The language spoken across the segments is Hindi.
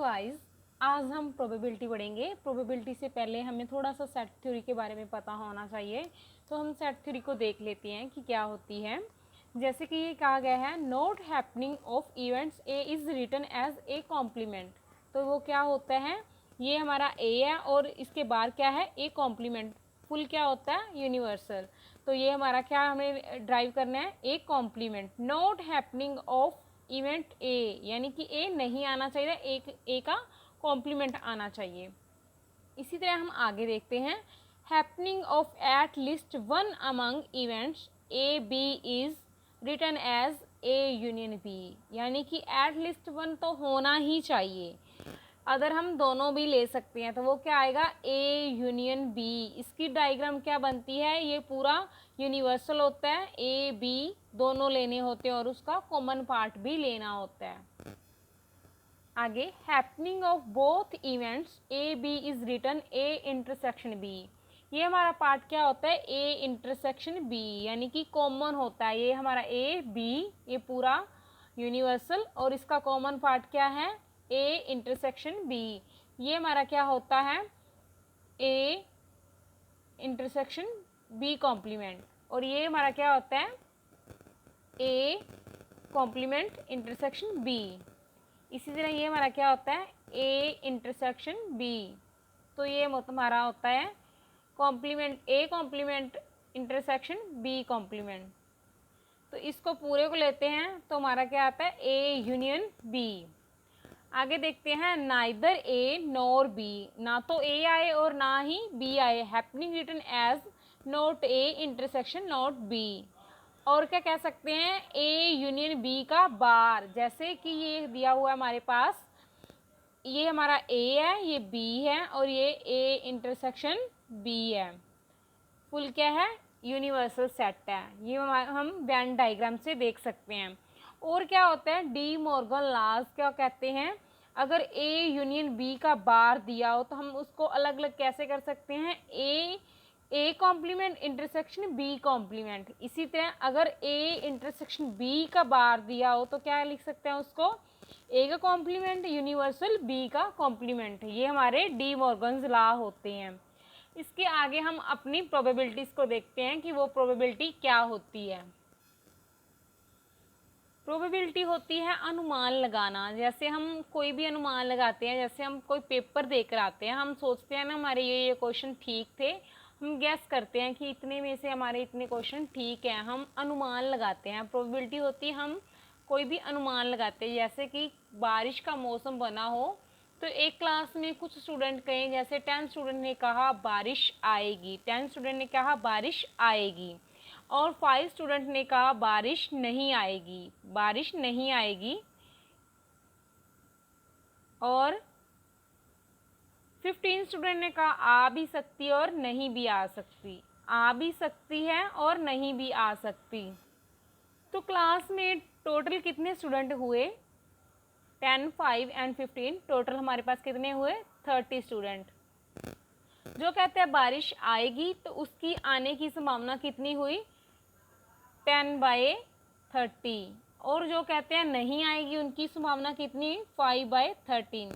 गाइस, आज हम प्रोबेबिलिटी पढ़ेंगे। प्रोबेबिलिटी से पहले हमें थोड़ा सा सेट थ्योरी के बारे में पता होना चाहिए। तो हम सेट थ्योरी को देख लेते हैं कि क्या होती है। जैसे कि ये कहा गया है, not happening of events A is written as A complement. तो वो क्या होता है, ये हमारा ए है और इसके बाद क्या है, ए कॉम्प्लीमेंट। फुल क्या होता है, यूनिवर्सल। तो ये हमारा क्या हमें ड्राइव करना है, A complement. Not happening of event A, यानी कि ए नहीं आना चाहिए, एक ए का कॉम्प्लीमेंट आना चाहिए। इसी तरह हम आगे देखते हैं, happening of at least one among events A B is written as A union B, यानी कि एट लीस्ट वन तो होना ही चाहिए। अगर हम दोनों भी ले सकते हैं तो वो क्या आएगा, ए यूनियन बी। इसकी डायग्राम क्या बनती है, ये पूरा यूनिवर्सल होता है, ए बी दोनों लेने होते हैं और उसका कॉमन पार्ट भी लेना होता है। आगे, happening of both events A B is written A intersection B. ये हमारा पार्ट क्या होता है, ए इंटरसेक्शन बी, यानी कि कॉमन होता है। ये हमारा ए बी, ये पूरा यूनिवर्सल, और इसका कॉमन पार्ट क्या है, ए इंटरसेक्शन बी। ये हमारा क्या होता है, ए इंटरसेक्शन बी कॉम्प्लीमेंट, और ये हमारा क्या होता है, ए कॉम्प्लीमेंट इंटरसेक्शन बी। इसी तरह ये हमारा क्या होता है, ए इंटरसेक्शन बी। तो ये हमारा होता है complement, A complement intersection B complement. तो इसको पूरे को लेते हैं तो हमारा क्या आता है, ए यूनियन बी। आगे देखते हैं, नाइदर ए नॉर बी, ना तो ए आए और ना ही बी आए। Happening written as not A intersection not B. और क्या कह सकते हैं, ए यूनियन बी का बार। जैसे कि ये दिया हुआ है हमारे पास, ये हमारा ए है, ये बी है, और ये ए इंटरसेक्शन बी है। फुल क्या है, यूनिवर्सल सेट है। ये हम वेन डायग्राम से देख सकते हैं। और क्या होता है, डी मॉर्गन लॉज क्या कहते हैं, अगर ए यूनियन बी का बार दिया हो तो हम उसको अलग अलग कैसे कर सकते हैं, A complement intersection B complement. इसी तरह अगर ए इंटरसेक्शन बी का बार दिया हो तो क्या लिख सकते हैं उसको, ए का कॉम्प्लीमेंट यूनिवर्सल बी का कॉम्प्लीमेंट। ये हमारे डी मॉर्गन्स लॉ होते हैं। इसके आगे हम अपनी प्रोबेबिलिटीज को देखते हैं कि वो प्रोबेबिलिटी क्या होती है। प्रोबेबिलिटी होती है अनुमान लगाना। जैसे हम कोई भी अनुमान लगाते हैं, जैसे हम कोई पेपर दे कर आते हैं, हम सोचते हैं ना हमारे ये क्वेश्चन ठीक थे, हम गैस करते हैं कि इतने में से हमारे इतने क्वेश्चन ठीक हैं, हम अनुमान लगाते हैं। प्रोबेबिलिटी होती है हम कोई भी अनुमान लगाते हैं। जैसे कि बारिश का मौसम बना हो तो एक क्लास में कुछ स्टूडेंट कहें, जैसे 10 स्टूडेंट ने कहा बारिश आएगी, 10 स्टूडेंट ने कहा बारिश आएगी, और 5 स्टूडेंट ने कहा बारिश नहीं आएगी, बारिश नहीं आएगी, और 15 स्टूडेंट ने कहा आ भी सकती है और नहीं भी आ सकती, आ भी सकती है और नहीं भी आ सकती। तो क्लास में टोटल कितने स्टूडेंट हुए, 10, 5 एंड 15, टोटल हमारे पास कितने हुए, 30 स्टूडेंट। जो कहते हैं बारिश आएगी तो उसकी आने की संभावना कितनी हुई, 10/30, और जो कहते हैं नहीं आएगी उनकी संभावना कितनी, 5/13।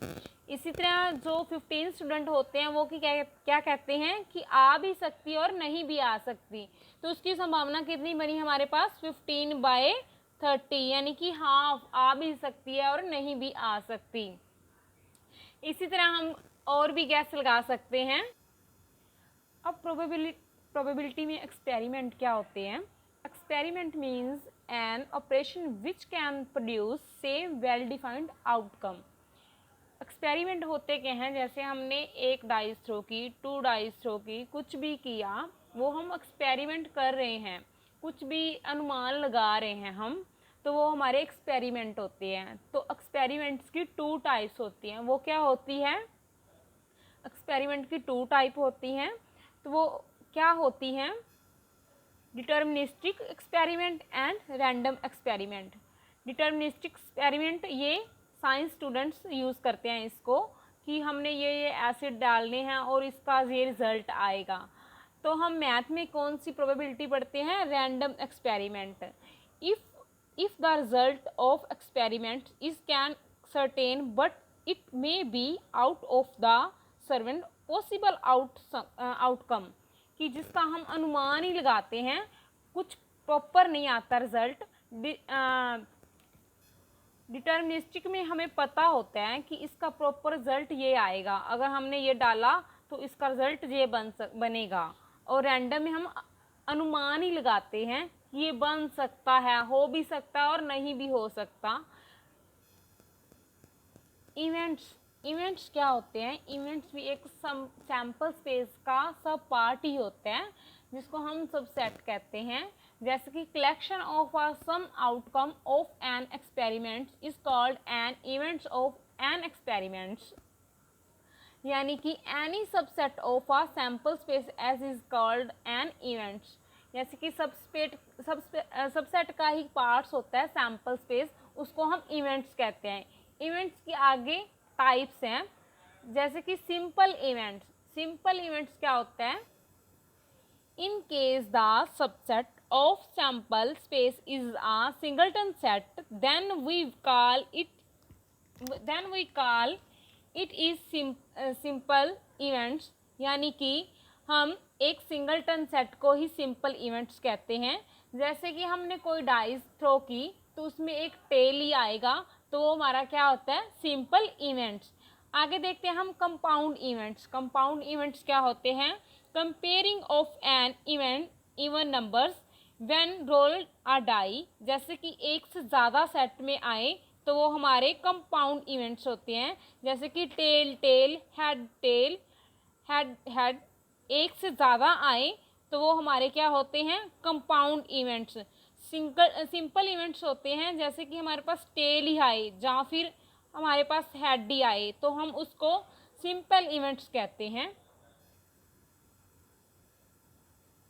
इसी तरह जो 15 स्टूडेंट होते हैं वो क्या कहते हैं कि आ भी सकती है और नहीं भी आ सकती, तो उसकी संभावना कितनी बनी हमारे पास, 15/30, यानी कि हाफ आ भी सकती है और नहीं भी आ सकती। इसी तरह हम और भी गैस लगा सकते हैं। अब प्रोबेबिलिटी में एक्सपेरिमेंट क्या होते हैं। Experiment means an operation which can produce same well defined outcome. Experiment होते क्या हैं, जैसे हमने एक डाइस थ्रो की, 2 डाइस थ्रो की, कुछ भी किया, वो हम एक्सपेरिमेंट कर रहे हैं, कुछ भी अनुमान लगा रहे हैं हम, तो वो हमारे एक्सपेरिमेंट होते हैं। तो एक्सपेरिमेंट्स की 2 टाइप्स होती हैं। वो क्या होती है, एक्सपेरिमेंट की 2 टाइप होती हैं। तो वो क्या होती हैं, deterministic experiment and random experiment. Deterministic experiment ये साइंस स्टूडेंट्स यूज़ करते हैं इसको, कि हमने ये एसिड डालने हैं और इसका ये रिज़ल्ट आएगा। तो हम मैथ में कौन सी प्रोबेबिलिटी पढ़ते हैं, random experiment. If the result of experiment is can certain but it may be out of the servant possible outcome, कि जिसका हम अनुमान ही लगाते हैं, कुछ प्रॉपर नहीं आता रिजल्ट। डिटर्मिनिस्टिक में हमें पता होता है कि इसका प्रॉपर रिजल्ट ये आएगा, अगर हमने ये डाला तो इसका रिजल्ट ये बनेगा। और रैंडम में हम अनुमान ही लगाते हैं कि ये बन सकता है, हो भी सकता है और नहीं भी हो सकता। इवेंट्स क्या होते हैं? इवेंट्स भी एक सैम्पल स्पेस का सब पार्ट ही होते हैं, जिसको हम सबसेट कहते हैं। जैसे कि collection of a some outcome of an experiment is called an events of an experiments, यानी कि any subset of a sample space as is called an events. जैसे कि सबसेट का ही पार्ट्स होता है सैम्पल स्पेस, उसको हम इवेंट्स कहते हैं। इवेंट्स के आगे टाइप्स हैं, जैसे कि सिंपल इवेंट्स। सिंपल इवेंट्स क्या होता है? In case the subset of sample space is a singleton set, then we call it is simple events, यानी कि हम एक सिंगलटन सेट को ही सिंपल इवेंट्स कहते हैं। जैसे कि हमने कोई डाइस थ्रो की तो उसमें एक टेल ही आएगा, तो वो हमारा क्या होता है? Simple events. आगे देखते हैं हम कंपाउंड इवेंट्स। कंपाउंड इवेंट्स क्या होते हैं? Comparing of an event even numbers when rolled a die, जैसे कि एक से ज़्यादा सेट में आए तो वो हमारे कंपाउंड इवेंट्स होते हैं। जैसे कि टेल टेल, हेड हेड, एक से ज़्यादा आए तो वो हमारे क्या होते हैं? Compound events. सिंपल इवेंट्स होते हैं, जैसे कि हमारे पास टेल ही आए या फिर हमारे पास हेड ही आए तो हम उसको सिंपल इवेंट्स कहते हैं।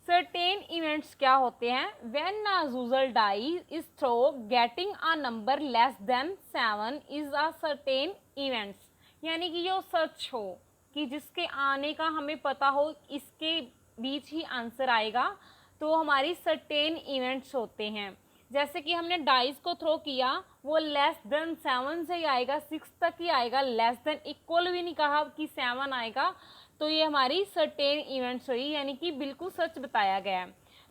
सर्टेन इवेंट्स क्या होते हैं? When a user die is throw getting a number less than 7 is a certain events, यानी कि जो सच हो, कि जिसके आने का हमें पता हो इसके बीच ही आंसर आएगा, तो हमारी सर्टेन इवेंट्स होते हैं। जैसे कि हमने डाइस को थ्रो किया, वो लेस देन 7 से ही आएगा, 6 तक ही आएगा, लेस देन इक्वल भी नहीं कहा कि 7 आएगा, तो ये हमारी सर्टेन इवेंट्स हुई, यानी कि बिल्कुल सच बताया गया है।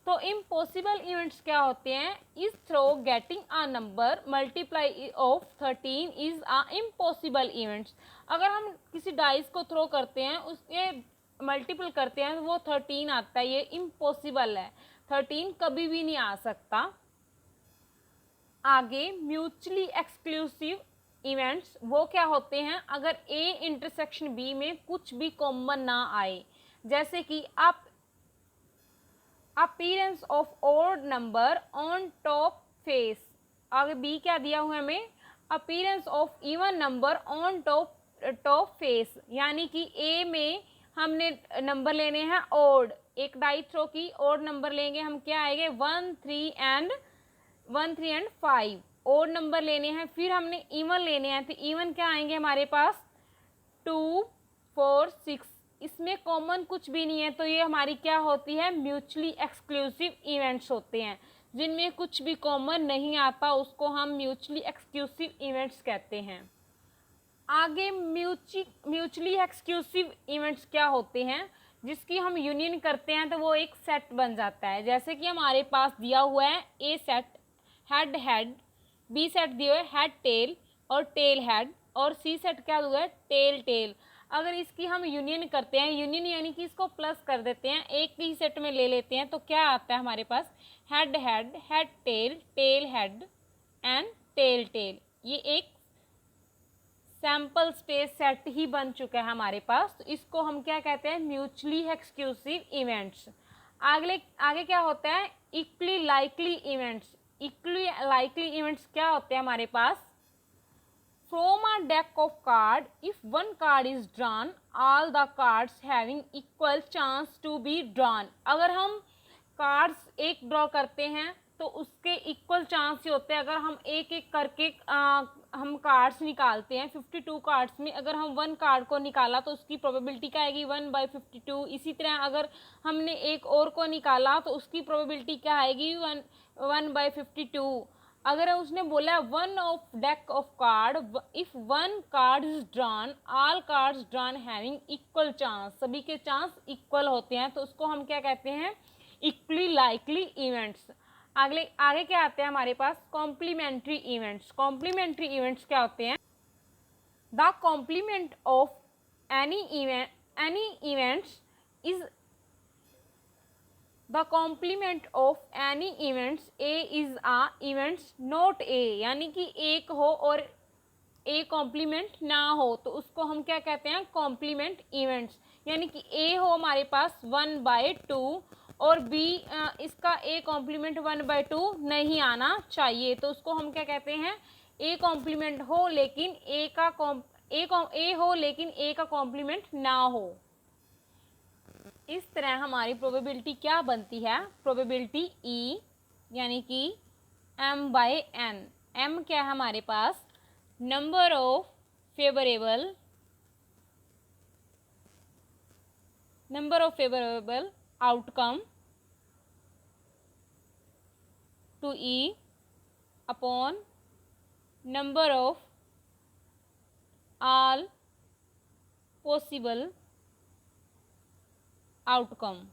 तो इम्पॉसिबल इवेंट्स क्या होते हैं? Is throw getting a number multiply of 13 is a impossible events. अगर हम किसी डाइस को थ्रो करते हैं, उसके मल्टीपल करते हैं तो वो 13 आता है, ये इम्पॉसिबल है, 13 कभी भी नहीं आ सकता। आगे म्यूचुअली एक्सक्लूसिव इवेंट्स वो क्या होते हैं? अगर ए इंटरसेक्शन बी में कुछ भी कॉमन ना आए, जैसे कि appearance of odd number on top face. आगे बी क्या दिया हुआ है हमें? Appearance of even number on top face, यानी कि ए में हमने नंबर लेने हैं ऑड, एक डाई थ्रो की, ऑड नंबर लेंगे हम, क्या आएंगे? 1 3 एंड 5 ओड नंबर लेने हैं। फिर हमने इवन लेने हैं, तो इवन क्या आएंगे हमारे पास? 2 4 6, इसमें कॉमन कुछ भी नहीं है, तो ये हमारी क्या होती है? म्यूचुअली एक्सक्लूसिव इवेंट्स होते हैं। जिनमें कुछ भी कॉमन नहीं आता उसको हम म्यूचुअली एक्सक्लूसिव इवेंट्स कहते हैं। आगे म्यूचुअली एक्सक्लूसिव इवेंट्स क्या होते हैं? जिसकी हम यूनियन करते हैं तो वो एक सेट बन जाता है। जैसे कि हमारे पास दिया हुआ है A set head head, B set दिया हुआ है हेड टेल और टेल हेड, और सी सेट क्या हुआ है? Tail tail. अगर इसकी हम यूनियन करते हैं, यूनियन यानी कि इसको प्लस कर देते हैं, एक ही सेट में ले लेते हैं, तो क्या आता है हमारे पास? Head head, head tail, tail head and tail tail. ये एक सैम्पल स्पेस सेट ही बन चुका है हमारे पास, तो इसको हम क्या कहते हैं? Mutually exclusive events. आगे क्या होता है? Equally likely events. Equally likely events क्या होते हैं हमारे पास? From a deck of card, if one card is drawn, all the cards having equal chance to be drawn. अगर हम कार्ड्स एक ड्रॉ करते हैं तो उसके इक्वल चांस ही होते हैं। अगर हम एक एक करके हम कार्ड्स निकालते हैं, 52 कार्ड्स में अगर हम 1 कार्ड को निकाला तो उसकी प्रोबेबिलिटी क्या आएगी? 1/52। इसी तरह अगर हमने एक और को निकाला तो उसकी प्रोबेबिलिटी क्या आएगी? 1/52। अगर उसने बोला one of deck of card, if one card is drawn, all cards drawn having equal chance, सभी के चांस इक्वल होते हैं, तो उसको हम क्या कहते हैं, इक्वली लाइकली इवेंट्स। आगे क्या आते हैं हमारे पास, कॉम्प्लीमेंट्री इवेंट्स। कॉम्प्लीमेंट्री इवेंट्स क्या होते हैं, the complement of any events is the complement of any events A is a events not A, यानी कि एक हो और ए कॉम्प्लीमेंट ना हो तो उसको हम क्या कहते हैं, कॉम्प्लीमेंट इवेंट्स। यानी कि ए हो हमारे पास 1/2 और बी इसका ए कॉम्प्लीमेंट 1/2 नहीं आना चाहिए, तो उसको हम क्या कहते हैं, ए कॉम्प्लीमेंट हो लेकिन ए हो लेकिन ए का कॉम्प्लीमेंट ना हो। इस तरह हमारी प्रोबेबिलिटी क्या बनती है, प्रोबेबिलिटी ई यानी कि m/n। m क्या है हमारे पास, number of favourable outcome to E upon number of all possible outcome.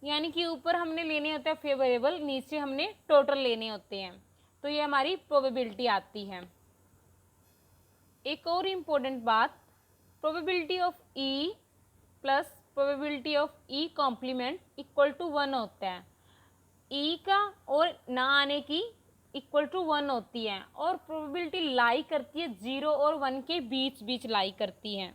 यानी कि ऊपर हमने लेने होते हैं फेवरेबल, नीचे हमने टोटल लेने होते हैं, तो ये हमारी प्रोबेबिलिटी आती है। एक और इम्पोर्टेंट बात, probability of E plus probability of E complement equal to 1 होता है। ई का और ना आने की इक्वल टू 1 होती है, और प्रोबेबिलिटी लाई करती है 0 और 1 के बीच लाई करती है।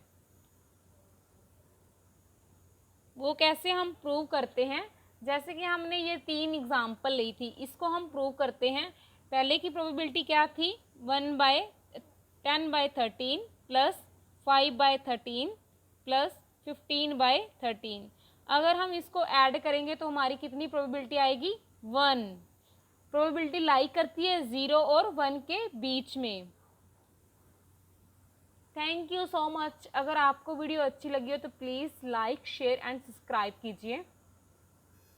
वो कैसे हम प्रूव करते हैं, जैसे कि हमने ये 3 एग्जाम्पल ली थी, इसको हम प्रूव करते हैं। पहले की प्रोबेबिलिटी क्या थी, 1/10/13 प्लस 5/13 प्लस 15/13। अगर हम इसको ऐड करेंगे तो हमारी कितनी प्रोबेबिलिटी आएगी, 1। प्रोबेबिलिटी लाई करती है 0 और 1 के बीच में। Thank you so much. अगर आपको वीडियो अच्छी लगी हो तो please like share and subscribe कीजिए।